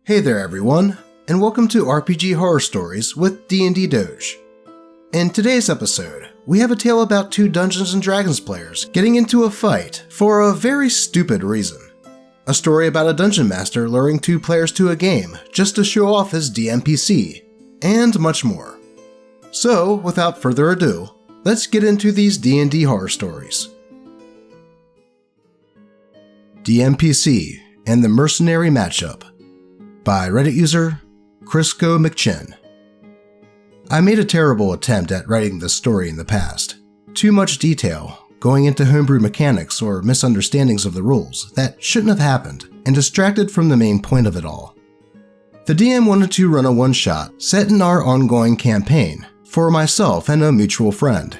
Hey there everyone, and welcome to RPG Horror Stories with D&D Doge. In today's episode, we have a tale about two Dungeons & Dragons players getting into a fight for a very stupid reason. A story about a dungeon master luring two players to a game just to show off his DMPC, and much more. So, without further ado, let's get into these D&D horror stories. DMPC and the Mercenary Matchup by Reddit user Crisco McChin. I made a terrible attempt at writing this story in the past. Too much detail, going into homebrew mechanics or misunderstandings of the rules that shouldn't have happened and distracted from the main point of it all. The DM wanted to run a one-shot set in our ongoing campaign for myself and a mutual friend.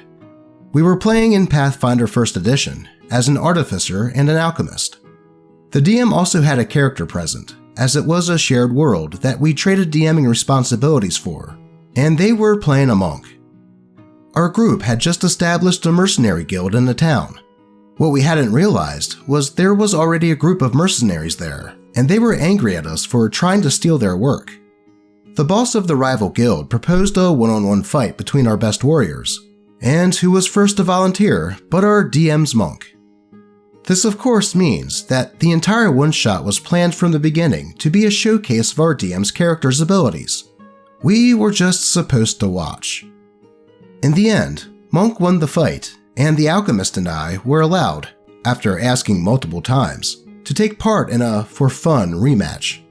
We were playing in Pathfinder 1st Edition as an artificer and an alchemist. The DM also had a character present, as it was a shared world that we traded DMing responsibilities for, and they were playing a monk. Our group had just established a mercenary guild in the town. What we hadn't realized was there was already a group of mercenaries there, and they were angry at us for trying to steal their work. The boss of the rival guild proposed a one-on-one fight between our best warriors, and who was first to volunteer but our DM's monk. This of course means that the entire one-shot was planned from the beginning to be a showcase of our DM's character's abilities. We were just supposed to watch. In the end, Monk won the fight, and the alchemist and I were allowed, after asking multiple times, to take part in a for fun rematch.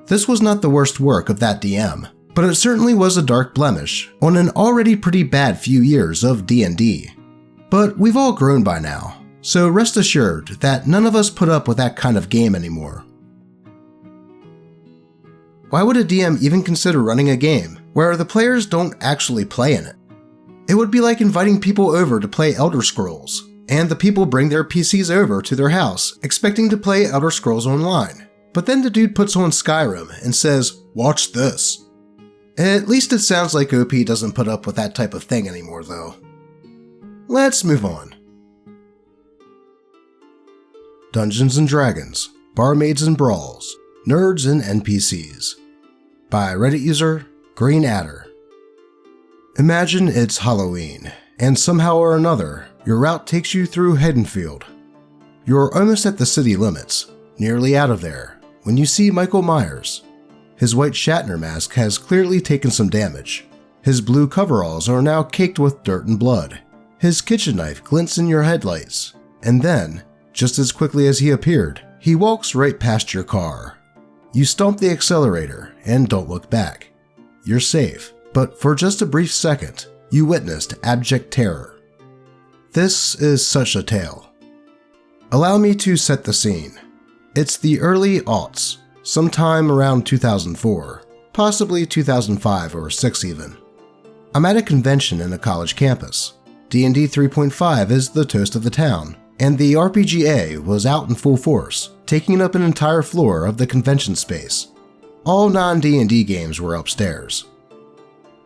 This was not the worst work of that DM, but it certainly was a dark blemish on an already pretty bad few years of D&D. But we've all grown by now, so rest assured that none of us put up with that kind of game anymore. Why would a DM even consider running a game where the players don't actually play in it? It would be like inviting people over to play Elder Scrolls, and the people bring their PCs over to their house expecting to play Elder Scrolls Online, but then the dude puts on Skyrim and says, "Watch this." At least it sounds like OP doesn't put up with that type of thing anymore though. Let's move on. Dungeons & Dragons, Barmaids and Brawls, Nerds and NPCs by Reddit user Green Adder. Imagine it's Halloween, and somehow or another, your route takes you through Haddonfield. You're almost at the city limits, nearly out of there, when you see Michael Myers. His white Shatner mask has clearly taken some damage. His blue coveralls are now caked with dirt and blood. His kitchen knife glints in your headlights, and then, just as quickly as he appeared, he walks right past your car. You stomp the accelerator and don't look back. You're safe, but for just a brief second, you witnessed abject terror. This is such a tale. Allow me to set the scene. It's the early aughts, sometime around 2004, possibly 2005 or 6 even. I'm at a convention in a college campus. D&D 3.5 is the toast of the town, and the RPGA was out in full force, taking up an entire floor of the convention space. All non-D&D games were upstairs.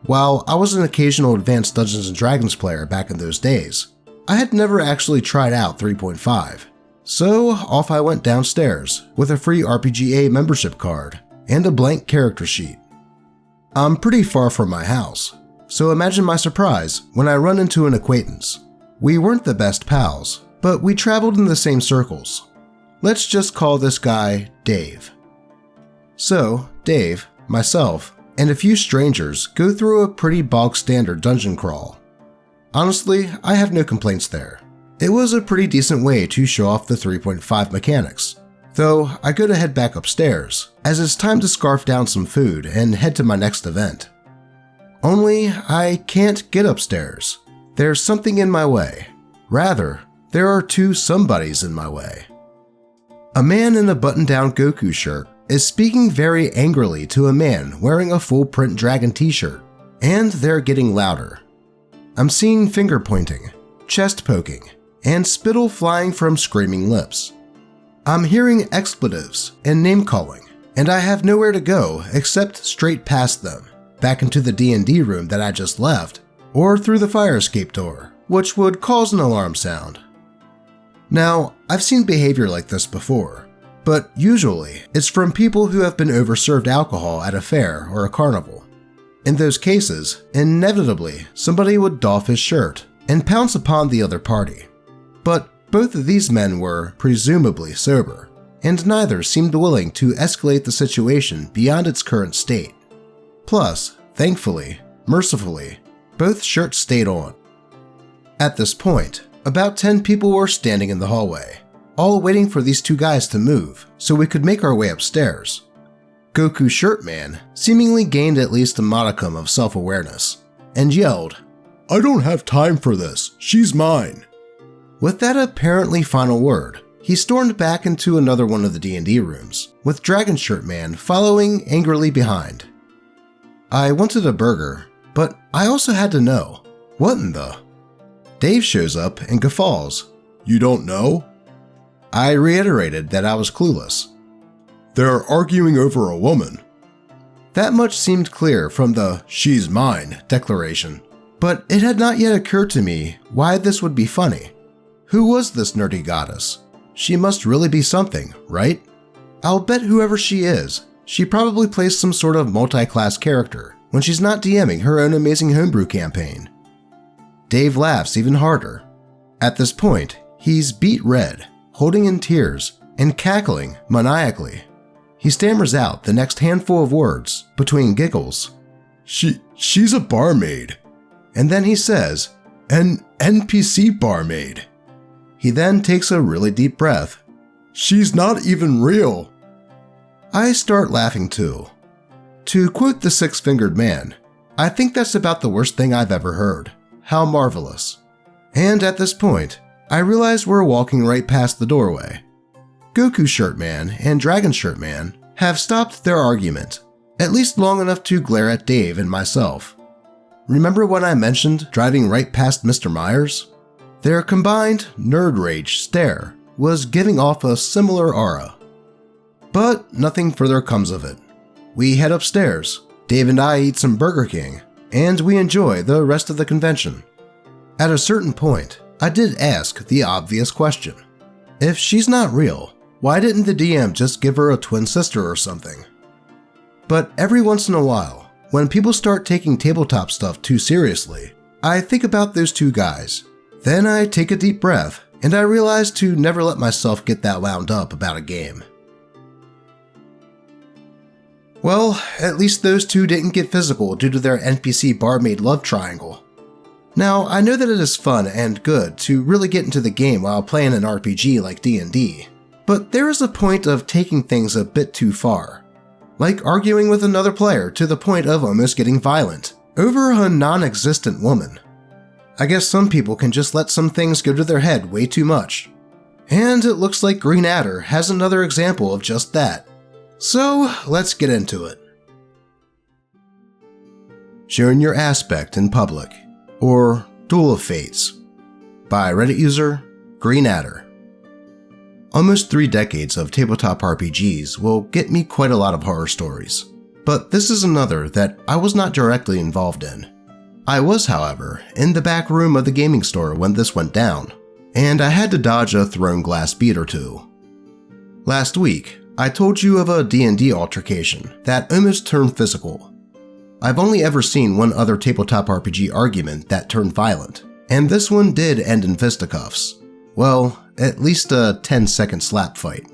While I was an occasional advanced Dungeons & Dragons player back in those days, I had never actually tried out 3.5, so off I went downstairs with a free RPGA membership card and a blank character sheet. I'm pretty far from my house, so imagine my surprise when I run into an acquaintance. We weren't the best pals, but we traveled in the same circles. Let's just call this guy Dave. So, Dave, myself, and a few strangers go through a pretty bog-standard dungeon crawl. Honestly, I have no complaints there. It was a pretty decent way to show off the 3.5 mechanics, though I go to head back upstairs, as it's time to scarf down some food and head to my next event. Only, I can't get upstairs. There's something in my way. Rather, there are two somebodies in my way. A man in a button-down Goku shirt is speaking very angrily to a man wearing a full print dragon t-shirt, and they're getting louder. I'm seeing finger pointing, chest poking, and spittle flying from screaming lips. I'm hearing expletives and name calling, and I have nowhere to go except straight past them, back into the D&D room that I just left, or through the fire escape door, which would cause an alarm sound. Now, I've seen behavior like this before, but usually it's from people who have been overserved alcohol at a fair or a carnival. In those cases, inevitably somebody would doff his shirt and pounce upon the other party. But both of these men were presumably sober, and neither seemed willing to escalate the situation beyond its current state. Plus, thankfully, mercifully, both shirts stayed on. At this point, about 10 people were standing in the hallway, all waiting for these two guys to move so we could make our way upstairs. Goku Shirt Man seemingly gained at least a modicum of self-awareness and yelled, "I don't have time for this, she's mine." With that apparently final word, he stormed back into another one of the D&D rooms, with Dragon Shirt Man following angrily behind. I wanted a burger, but I also had to know, what in the? Dave shows up and guffaws. "You don't know?" I reiterated that I was clueless. "They're arguing over a woman." That much seemed clear from the "she's mine" declaration, but it had not yet occurred to me why this would be funny. Who was this nerdy goddess? She must really be something, right? I'll bet whoever she is, she probably plays some sort of multi-class character when she's not DMing her own amazing homebrew campaign. Dave laughs even harder. At this point, he's beet red, holding in tears, and cackling maniacally. He stammers out the next handful of words between giggles. She's a barmaid." And then he says, "An NPC barmaid." He then takes a really deep breath. "She's not even real." I start laughing too. To quote the Six-Fingered Man, I think that's about the worst thing I've ever heard. How marvelous. And at this point, I realize we're walking right past the doorway. Goku Shirt Man and Dragon Shirt Man have stopped their argument, at least long enough to glare at Dave and myself. Remember when I mentioned driving right past Mr. Myers? Their combined nerd rage stare was giving off a similar aura. But nothing further comes of it. We head upstairs, Dave and I eat some Burger King, and we enjoy the rest of the convention. At a certain point, I did ask the obvious question. If she's not real, why didn't the DM just give her a twin sister or something? But every once in a while, when people start taking tabletop stuff too seriously, I think about those two guys. Then I take a deep breath, and I realize to never let myself get that wound up about a game. Well, at least those two didn't get physical due to their NPC barmaid love triangle. Now, I know that it is fun and good to really get into the game while playing an RPG like D&D, but there is a point of taking things a bit too far, like arguing with another player to the point of almost getting violent over a non-existent woman. I guess some people can just let some things go to their head way too much. And it looks like Green Adder has another example of just that. So, let's get into it. Showing Your Aspect in Public, or Duel of Fates, by Reddit user Green Adder. Almost 3 decades of tabletop RPGs will get me quite a lot of horror stories, but this is another that I was not directly involved in. I was, however, in the back room of the gaming store when this went down, and I had to dodge a thrown glass bead or two. Last week, I told you of a D&D altercation that almost turned physical. I've only ever seen one other tabletop RPG argument that turned violent, and this one did end in fisticuffs. Well, at least a 10-second slap fight.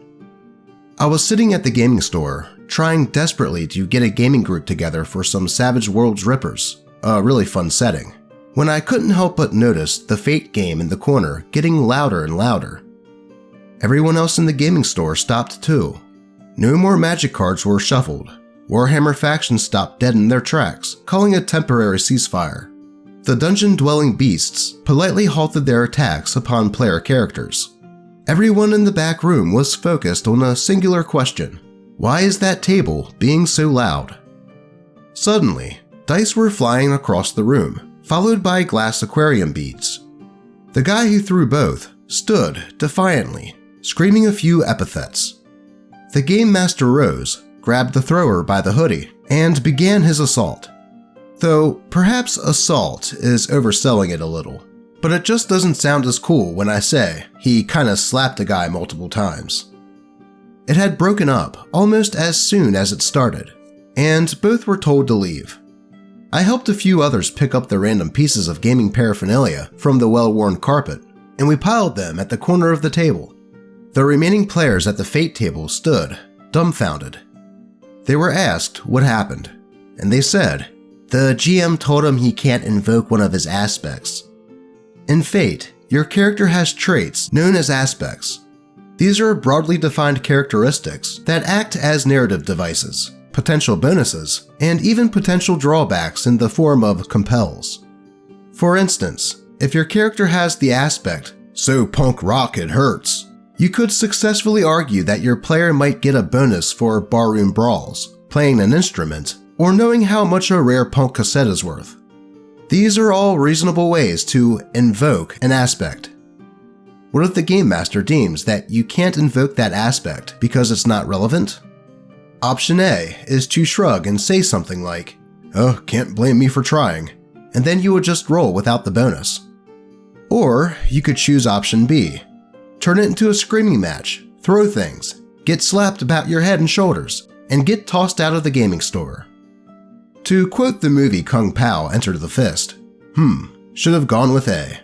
I was sitting at the gaming store, trying desperately to get a gaming group together for some Savage Worlds Rippers, a really fun setting, when I couldn't help but notice the Fate game in the corner getting louder and louder. Everyone else in the gaming store stopped too. No more magic cards were shuffled. Warhammer factions stopped dead in their tracks, calling a temporary ceasefire. The dungeon-dwelling beasts politely halted their attacks upon player characters. Everyone in the back room was focused on a singular question: why is that table being so loud? Suddenly, dice were flying across the room, followed by glass aquarium beads. The guy who threw both stood defiantly, screaming a few epithets. The game master rose, grabbed the thrower by the hoodie, and began his assault. Though perhaps assault is overselling it a little, but it just doesn't sound as cool when I say he kinda slapped a guy multiple times. It had broken up almost as soon as it started, and both were told to leave. I helped a few others pick up the random pieces of gaming paraphernalia from the well-worn carpet, and we piled them at the corner of the table. The remaining players at the fate table stood, dumbfounded. They were asked what happened, and they said, "The GM told him he can't invoke one of his aspects." In Fate, your character has traits known as aspects. These are broadly defined characteristics that act as narrative devices, potential bonuses, and even potential drawbacks in the form of compels. For instance, if your character has the aspect, "So punk rock it hurts," you could successfully argue that your player might get a bonus for barroom brawls, playing an instrument, or knowing how much a rare punk cassette is worth. These are all reasonable ways to invoke an aspect. What if the Game Master deems that you can't invoke that aspect because it's not relevant? Option A is to shrug and say something like, "Oh, can't blame me for trying," and then you would just roll without the bonus. Or you could choose option B, turn it into a screaming match, throw things, get slapped about your head and shoulders, and get tossed out of the gaming store. To quote the movie Kung Pao Enter the Fist, should have gone with A.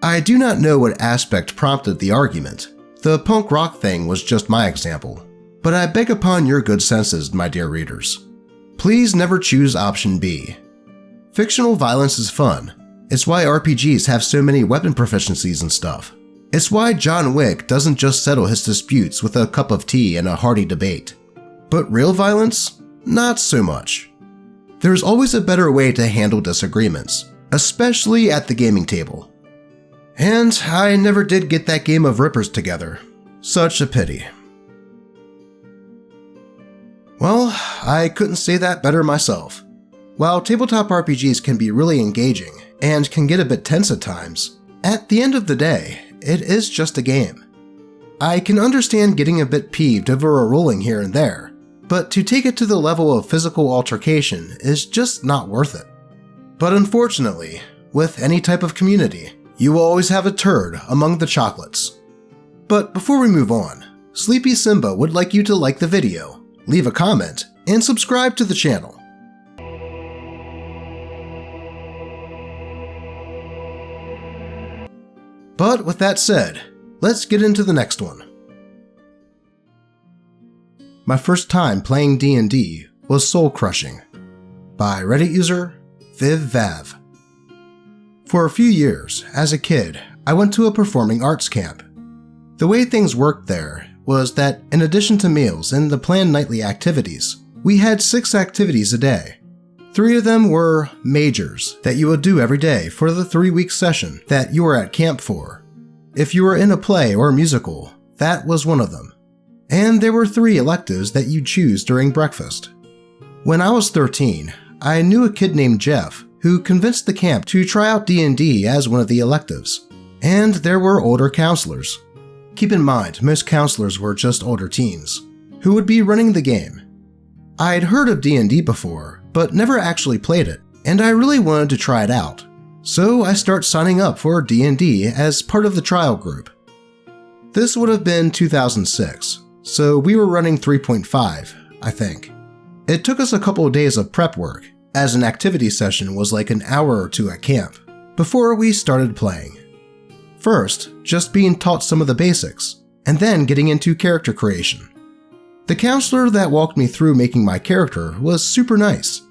I do not know what aspect prompted the argument. The punk rock thing was just my example, but I beg upon your good senses, my dear readers. Please never choose option B. Fictional violence is fun. It's why RPGs have so many weapon proficiencies and stuff. It's why John Wick doesn't just settle his disputes with a cup of tea and a hearty debate. But real violence? Not so much. There's always a better way to handle disagreements, especially at the gaming table. And I never did get that game of Rippers together. Such a pity. Well, I couldn't say that better myself. While tabletop RPGs can be really engaging and can get a bit tense at times, at the end of the day, it is just a game. I can understand getting a bit peeved over a rolling here and there, but to take it to the level of physical altercation is just not worth it. But unfortunately, with any type of community, you will always have a turd among the chocolates. But before we move on, Sleepy Simba would like you to like the video, leave a comment, and subscribe to the channel. But with that said, let's get into the next one. My first time playing D&D was soul-crushing, by Reddit user VivVav. For a few years, as a kid, I went to a performing arts camp. The way things worked there was that in addition to meals and the planned nightly activities, we had 6 activities a day. 3 of them were majors that you would do every day for the 3-week session that you were at camp for. If you were in a play or musical, that was one of them. And there were 3 electives that you'd choose during breakfast. When I was 13, I knew a kid named Jeff who convinced the camp to try out D&D as one of the electives. And there were older counselors. Keep in mind, most counselors were just older teens, who would be running the game. I'd heard of D&D before, but never actually played it, and I really wanted to try it out. So I start signing up for D&D as part of the trial group. This would have been 2006. So we were running 3.5, I think. It took us a couple of days of prep work, as an activity session was like an hour or 2 at camp, before we started playing. First, just being taught some of the basics, and then getting into character creation. The counselor that walked me through making my character was super nice.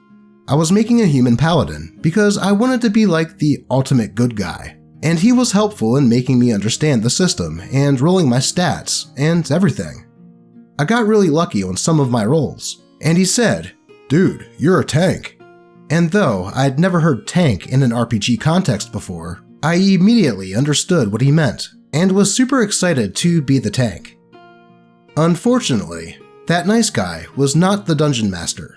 I was making a human paladin because I wanted to be like the ultimate good guy, and he was helpful in making me understand the system and rolling my stats and everything. I got really lucky on some of my rolls, and he said, "Dude, you're a tank." And though I'd never heard tank in an RPG context before, I immediately understood what he meant and was super excited to be the tank. Unfortunately, that nice guy was not the dungeon master.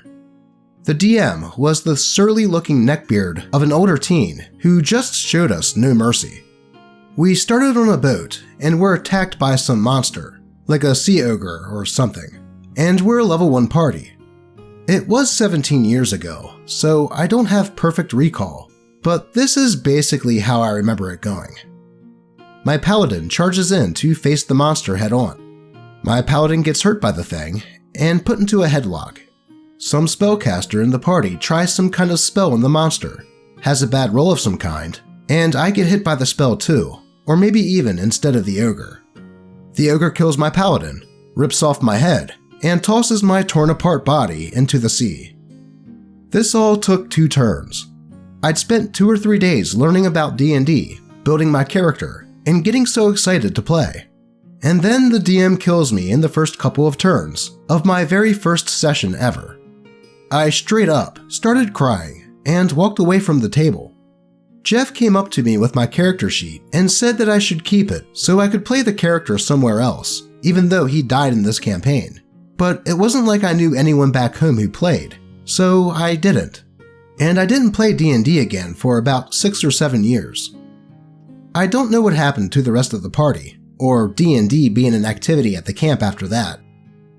The DM was the surly-looking neckbeard of an older teen who just showed us no mercy. We started on a boat and were attacked by some monster, like a sea ogre or something, and we're a level 1 party. It was 17 years ago, so I don't have perfect recall, but this is basically how I remember it going. My paladin charges in to face the monster head on. My paladin gets hurt by the thing and put into a headlock. Some spellcaster in the party tries some kind of spell on the monster, has a bad roll of some kind, and I get hit by the spell too, or maybe even instead of the ogre. The ogre kills my paladin, rips off my head, and tosses my torn apart body into the sea. This all took 2 turns. I'd spent 2 or 3 days learning about D&D, building my character, and getting so excited to play. And then the DM kills me in the first couple of turns of my very first session ever. I straight up started crying and walked away from the table. Jeff came up to me with my character sheet and said that I should keep it so I could play the character somewhere else, even though he died in this campaign. But it wasn't like I knew anyone back home who played, so I didn't. And I didn't play D&D again for about 6 or 7 years. I don't know what happened to the rest of the party, or D&D being an activity at the camp after that.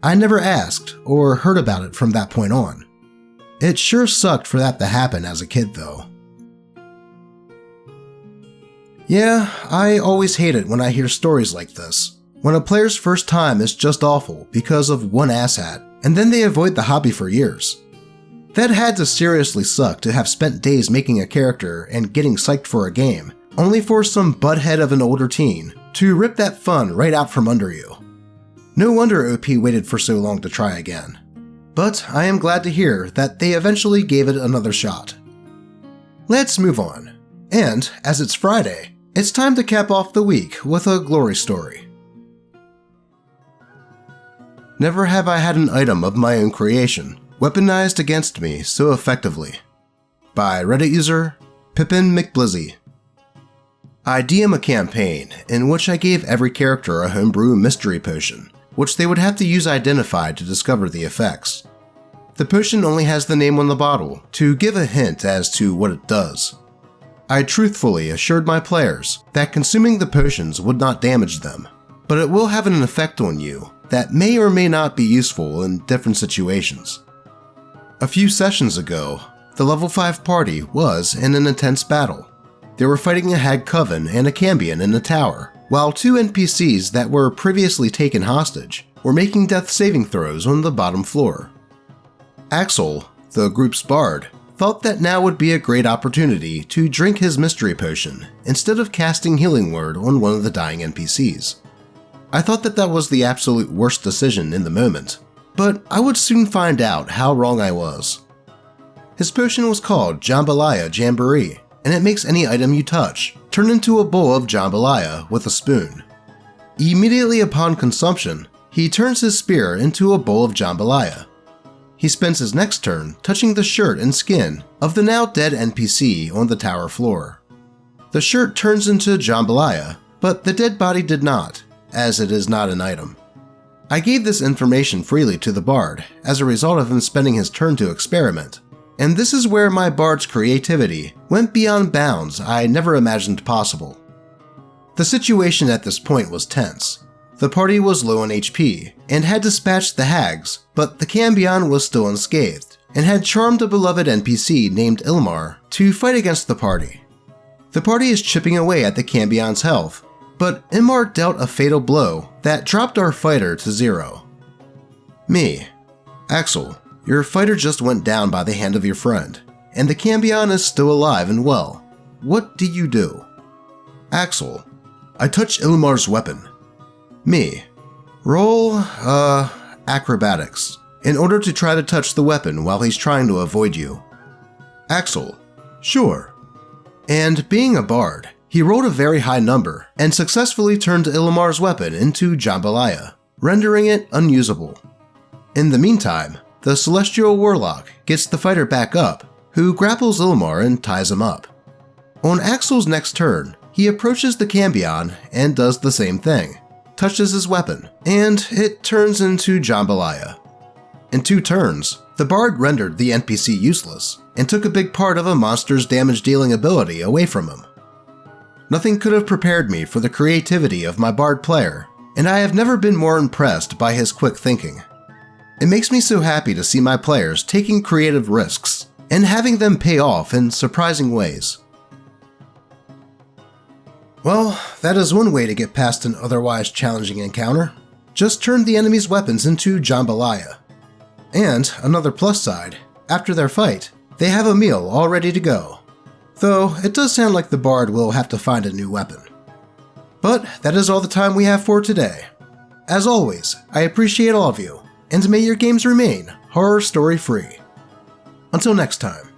I never asked or heard about it from that point on. It sure sucked for that to happen as a kid though. Yeah, I always hate it when I hear stories like this, when a player's first time is just awful because of one asshat, and then they avoid the hobby for years. That had to seriously suck to have spent days making a character and getting psyched for a game, only for some butthead of an older teen to rip that fun right out from under you. No wonder OP waited for so long to try again. But I am glad to hear that they eventually gave it another shot. Let's move on. And, as it's Friday, it's time to cap off the week with a glory story. Never have I had an item of my own creation weaponized against me so effectively. By Reddit user Pippin McBlizzy. I DM a campaign in which I gave every character a homebrew mystery potion, which they would have to use Identified to discover the effects. The potion only has the name on the bottle to give a hint as to what it does. I truthfully assured my players that consuming the potions would not damage them, but it will have an effect on you that may or may not be useful in different situations. A few sessions ago, the level 5 party was in an intense battle. They were fighting a hag coven and a cambion in a tower, while 2 NPCs that were previously taken hostage were making death saving throws on the bottom floor. Axel, the group's bard, thought that now would be a great opportunity to drink his mystery potion instead of casting Healing Word on one of the dying NPCs. I thought that that was the absolute worst decision in the moment, but I would soon find out how wrong I was. His potion was called Jambalaya Jamboree, and it makes any item you touch turn into a bowl of jambalaya with a spoon. Immediately upon consumption, he turns his spear into a bowl of jambalaya. He spends his next turn touching the shirt and skin of the now dead NPC on the tower floor. The shirt turns into jambalaya, but the dead body did not, as it is not an item. I gave this information freely to the bard as a result of him spending his turn to experiment, and this is where my bard's creativity went beyond bounds I never imagined possible. The situation at this point was tense. The party was low on HP and had dispatched the hags, but the cambion was still unscathed and had charmed a beloved NPC named Ilmar to fight against the party. The party is chipping away at the cambion's health, but Ilmar dealt a fatal blow that dropped our fighter to 0. Me, Axel, your fighter just went down by the hand of your friend, and the cambion is still alive and well. What do you do? Axel, I touch Ilmar's weapon. Me, roll, acrobatics, in order to try to touch the weapon while he's trying to avoid you. Axel, sure. And being a bard, he rolled a very high number and successfully turned Ilmar's weapon into jambalaya, rendering it unusable. In the meantime, the Celestial Warlock gets the fighter back up, who grapples Ilmar and ties him up. On Axel's next turn, he approaches the cambion and does the same thing, touches his weapon, and it turns into jambalaya. In 2 turns, the bard rendered the NPC useless and took a big part of a monster's damage-dealing ability away from him. Nothing could have prepared me for the creativity of my bard player, and I have never been more impressed by his quick thinking. It makes me so happy to see my players taking creative risks and having them pay off in surprising ways. Well, that is one way to get past an otherwise challenging encounter. just turn the enemy's weapons into jambalaya. And, another plus side, after their fight, they have a meal all ready to go. Though, it does sound like the bard will have to find a new weapon. But that is all the time we have for today. As always, I appreciate all of you, and may your games remain horror story free. Until next time.